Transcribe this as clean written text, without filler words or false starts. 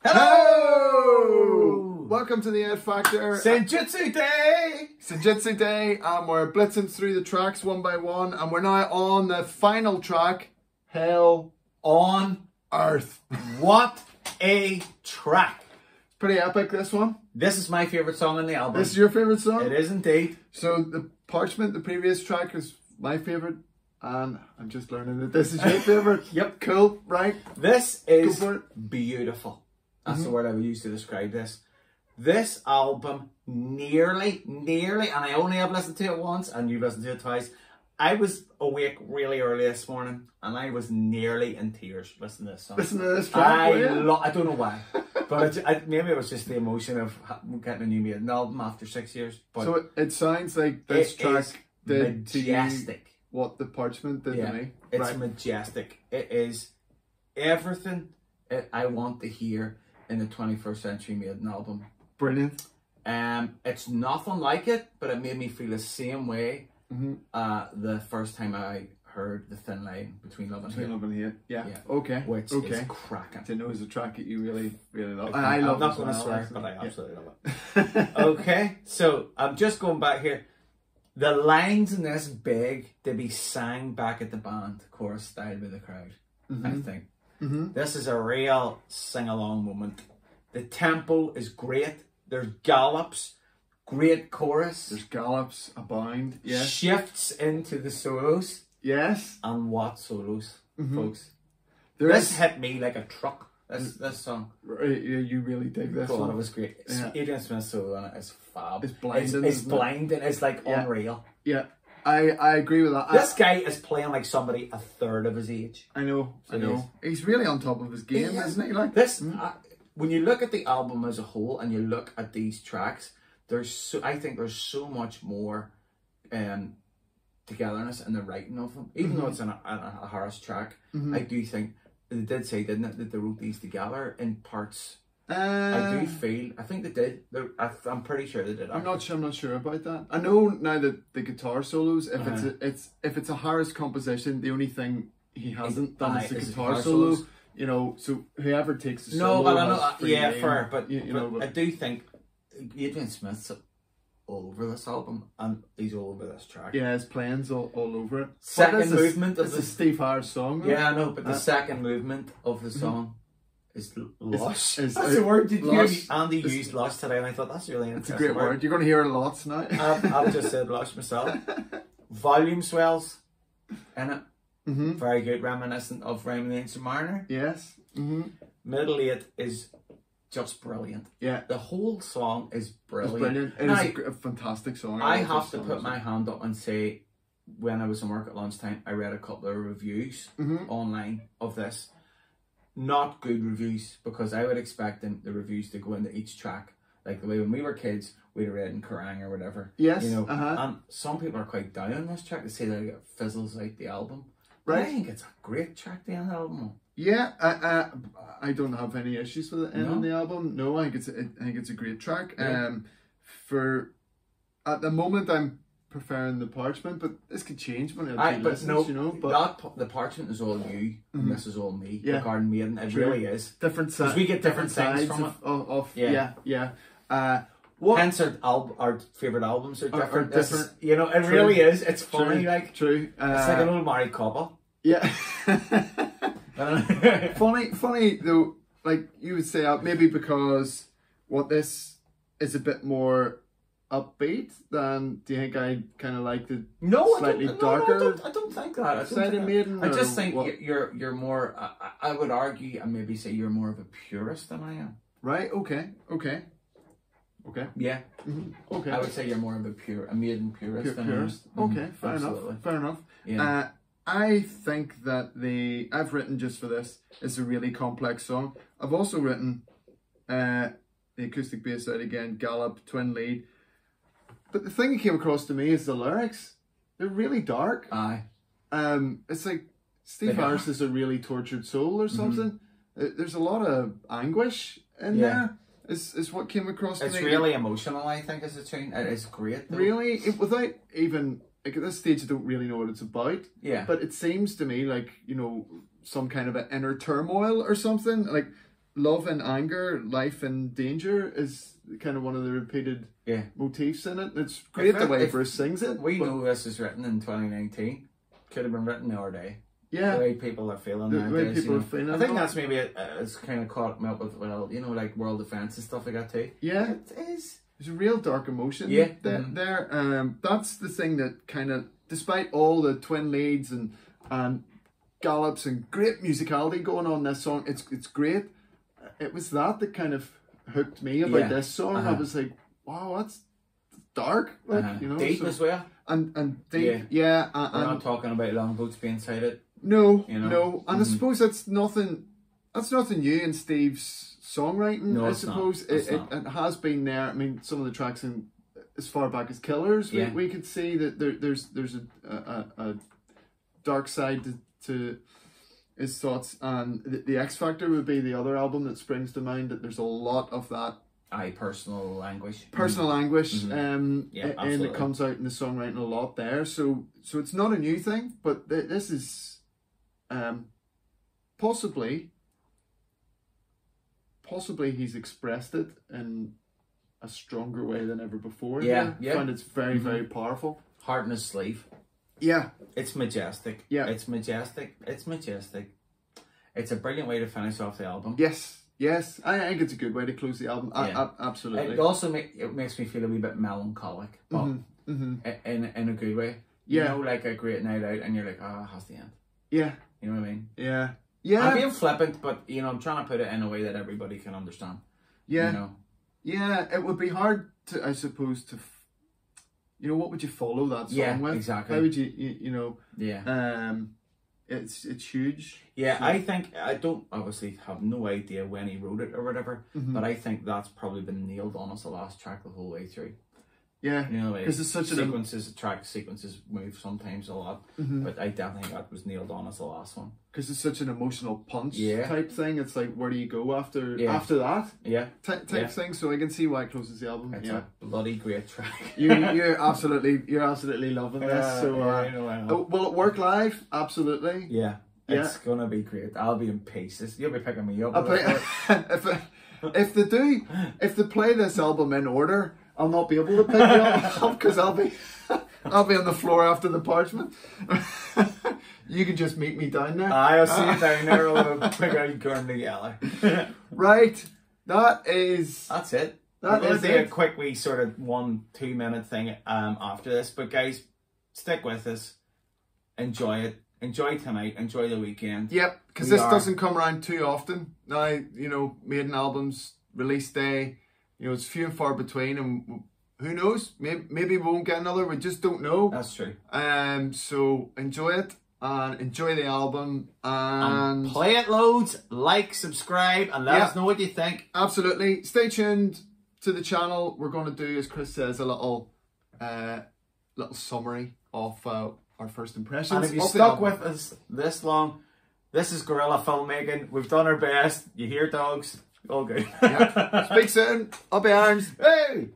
Hello! Welcome to the Ed Factor. Senjutsu Day! Senjutsu Day, and we're blitzing through the tracks one by one, and we're now on the final track, Hell On Earth. What a track! Pretty epic, this one. This is my favourite song on the album. This is your favourite song? It is indeed. So the Parchment, the previous track, is my favourite, and I'm just learning that this is your favourite. Yep. Cool, right? This is beautiful. That's the word I would use to describe this. This album nearly, and I only have listened to it once, and you've listened to it twice. I was awake really early this morning, and I was nearly in tears listening to this song. Listen to this track, I don't know why, but maybe it was just the emotion of getting a new Maiden album after 6 years. But so it sounds like this track did majestic. To you what the Parchment did to me. It's majestic. It is everything I want to hear in the 21st Century Maiden album. Brilliant. It's nothing like it, but it made me feel the same way the first time I heard The Thin Line Between Love and Hate. Love and Hate. Yeah. Okay. Which is cracking. To know is a track that you really, really love. I love it. I'm not going to swear, but I absolutely love it. Okay, so I'm just going back here. The lines in this beg to be sang back at the band, chorus style by the crowd, I think. This is a real sing-along moment. The tempo is great. There's gallops, great chorus. There's gallops abound. Yes. Shifts into the solos. Yes. And what solos, folks? This hit me like a truck. This song. You really dig this song. One. It was great. Yeah. Adrian Smith's solo on it is fab. It's blinding. It's blinding. It's like unreal. Yeah. I agree with that. This guy is playing like somebody a third of his age. I know. He's really on top of his game, isn't he? Like this. When you look at the album as a whole and you look at these tracks, I think there's so much more togetherness in the writing of them. Even though it's a Harris track, I do think they did say, didn't it, that they wrote these together in parts. I think they did. I'm pretty sure they did. I'm not sure about that. I know now that the guitar solos, if it's a Harris composition, the only thing he hasn't done is the guitar solo. You know, so whoever takes the solo. No, but I know. Fair. But but I do think Adrian Smith's all over this album, and he's all over this track. Yeah, his playing's all over it. Second movement of the Steve Harris song. Though. Yeah, I know, but the second movement of the song is lush. That's the word. Did you hear Andy used lush today, and I thought that's really interesting. It's a great word. You're going to hear it a lot tonight. I've just said lush myself. Volume swells in it. Very good, reminiscent of Raymond the Ancient Mariner. Yes. Middle Eight is just brilliant. Yeah. The whole song is brilliant. It's brilliant. It is a fantastic song. I have to put my hand up and say, when I was in work at lunchtime, I read a couple of reviews online of this. Not good reviews, because I would expect the reviews to go into each track. Like the way when we were kids, we'd have read in Kerrang or whatever. Yes. You know, and some people are quite down on this track. They say that it fizzles out the album. Right. I think it's a great track to end the album. Yeah, I don't have any issues with it ending the album. No, I think it's a great track. Yeah. At the moment, I'm preferring the Parchment, but this could change when the Parchment is all you, and this is all me. Yeah. Regarding Maiden, it really is different. Because we get different things from it. Hence our favourite albums are different. It really is. It's funny, true. It's like an old married couple. Yeah. funny though. Like you would say, maybe because this is a bit more upbeat than. Do you think I kind of like the slightly darker? I don't think that. Side of Maiden. I just think you're more. I would argue and maybe say you're more of a purist than I am. Right. Okay. Yeah. Okay. I would say you're more of a Maiden purist than purist. Okay. Fair enough. Yeah. I think that I've written just for this. It's a really complex song. I've also written the acoustic bass out again, gallop, twin lead. But the thing that came across to me is the lyrics. They're really dark. Aye. It's like Steve Harris is a really tortured soul or something. There's a lot of anguish in there. Is what came across to me. It's really emotional, I think, as a tune. It is great, though. Really? Without even... Like at this stage, I don't really know what it's about. Yeah. But it seems to me like, some kind of an inner turmoil or something. Like love and anger, life and danger is kind of one of the repeated motifs in it. It's great the way Bruce sings it. We know this is written in 2019. Could have been written the other day. Yeah. The way people are feeling the way nowadays. people are feeling. I think that's maybe it's kind of caught me up with, well, you know, like world defense and stuff like that too. Yeah. It is. There's a real dark emotion there. That's the thing that kind of, despite all the twin leads and gallops and great musicality going on in this song, it's great. It was that kind of hooked me about this song. I was like, wow, that's dark, like, you know, deep as well. And deep, yeah. We're not talking about longboats being sighted. No, you know? No, and I suppose that's nothing new in Steve's songwriting. No, I suppose it has been there. I mean, some of the tracks in as far back as Killers, we could see that there's a dark side to his thoughts, and the X Factor would be the other album that springs to mind. That there's a lot of that. Personal anguish. And it comes out in the songwriting a lot there. So it's not a new thing, but this is possibly he's expressed it in a stronger way than ever before. I find it's very, very powerful. Heart in his sleeve. Yeah. It's majestic. Yeah. It's majestic. It's majestic. It's a brilliant way to finish off the album. Yes, I think it's a good way to close the album. Absolutely. It also makes me feel a wee bit melancholic, but in a good way. You know, like a great night out, and you're like, oh, it has to end. Yeah. You know what I mean? Yeah. I'm being flippant, but you know, I'm trying to put it in a way that everybody can understand. Yeah. You know? Yeah, it would be hard to, I suppose, to, you know, what would you follow that song with? Exactly. How would you know? Yeah. It's huge. Yeah, so. I think, I don't obviously have no idea when he wrote it or whatever, but I think that's probably been nailed on as the last track the whole way through. Yeah, you know, because it's such track sequences move sometimes a lot, but I definitely think that was nailed on as the last one. Because it's such an emotional punch type thing. It's like, where do you go after that? Yeah, type thing. So I can see why it closes the album. It's a bloody great track. you're absolutely loving this. So I know. Will it work live? Absolutely. Yeah. It's gonna be great. I'll be in pieces. You'll be picking me up. If they play this album in order, I'll not be able to pick you up because I'll be on the floor after the parchment. You can just meet me down there. I'll see you down there. We'll pick out Gordon together. Right. That's it. We'll do a quick wee sort of 1-2 minute thing after this. But guys, stick with us. Enjoy it. Enjoy tonight. Enjoy the weekend. Yep, because this doesn't come around too often. Now, you know, Maiden albums, release day, you know, it's few and far between, and who knows? Maybe we won't get another. We just don't know. That's true. So enjoy it and enjoy the album and play it loads. Like, subscribe, and let us know what you think. Absolutely. Stay tuned to the channel. We're going to do, as Chris says, a little summary of our first impressions. And if you stuck with us this long, this is guerrilla filmmaking. We've done our best. You hear dogs. All good. Speak soon. Up your arms. Hey!